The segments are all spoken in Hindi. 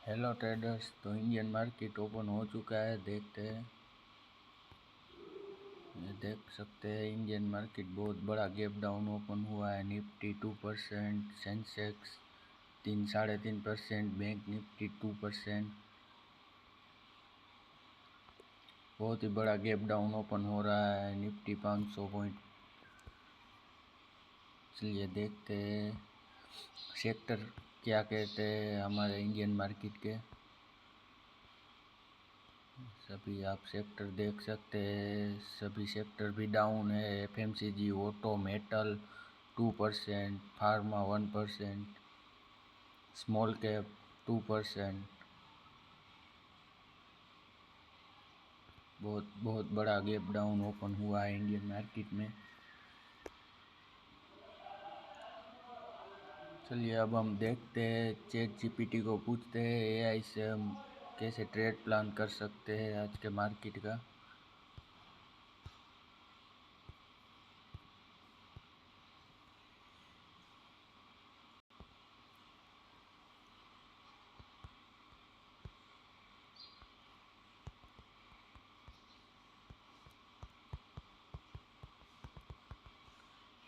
Hello traders. तो इंडियन मार्केट ओपन हो चुका है, देखते हैं। ये देख सकते हैं इंडियन मार्केट बहुत बड़ा गैप डाउन ओपन हुआ है। Nifty 2%, Sensex 3-3.5%, bank Nifty 2%। बहुत ही बड़ा गैप डाउन ओपन हो रहा है। Nifty 500 point. चलिए देखते हैं सेक्टर क्या कहते हैं हमारे इंडियन मार्केट के। सभी आप सेक्टर देख सकते हैं, सभी सेक्टर भी डाउन है। FMCG, auto, metal 2%, pharma 1%, small cap 2%। बहुत बड़ा गैप डाउन ओपन हुआ है इंडियन मार्केट में। चलिए अब हम देखते हैं, चैट जीपीटी को पूछते हैं एआई से हम कैसे ट्रेड प्लान कर सकते हैं आज के मार्केट का।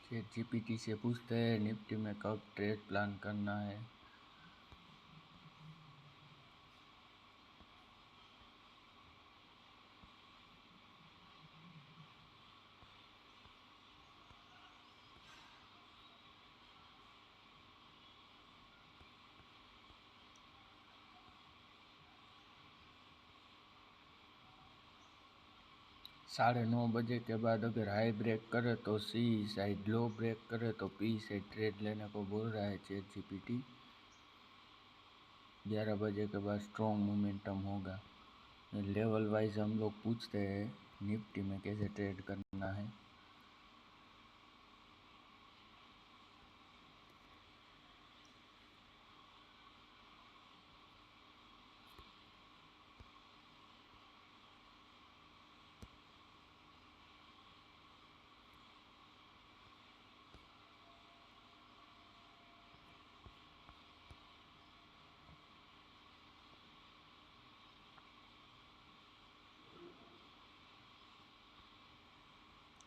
चैट जीपीटी से पूछते हैं निफ्टी में कब ट्रेड प्लान करना है। 9:30 बजे के बाद अगर हाई ब्रेक करे तो सी साइड, लो ब्रेक करे तो पी साइड ट्रेड लेने को बोल रहा है चैट जीपीटी। 11 बजे के बाद स्ट्रॉन्ग मोमेंटम होगा। लेवल वाइज हम लोग पूछते हैं निफ्टी में कैसे ट्रेड करना है।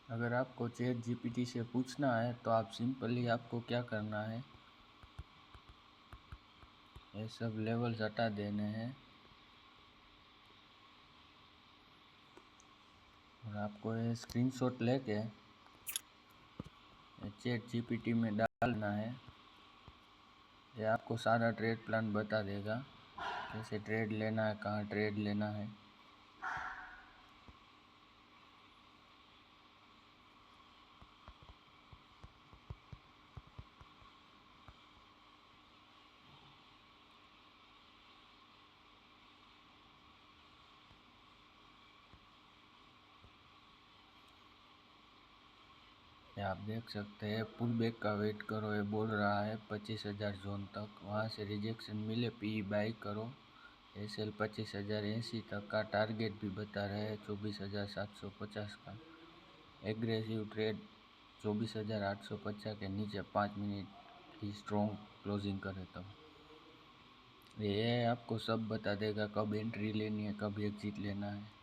अगर आपको चैट जीपीटी से पूछना है तो आप सिंपली आपको क्या करना है, ये सब लेवल्स हटा देने हैं और आपको ये स्क्रीनशॉट लेके चैट जीपीटी में डालना है। ये आपको सारा ट्रेड प्लान बता देगा, कैसे ट्रेड लेना है, कहाँ ट्रेड लेना है। ये आप देख सकते हैं पुल बैक का वेट करो, ये बोल रहा है 25,000 जोन तक। वहाँ से रिजेक्शन मिले पी बाई करो। एसएल 25,080 तक का टारगेट भी बता रहे हैं, 24,750 का। एग्रेसिव ट्रेड 24,850 के नीचे 5 मिनट की स्ट्रॉन्ग क्लोजिंग करे तो ये आपको सब बता देगा कब एंट्री लेनी है, कब एग्जिट लेना है।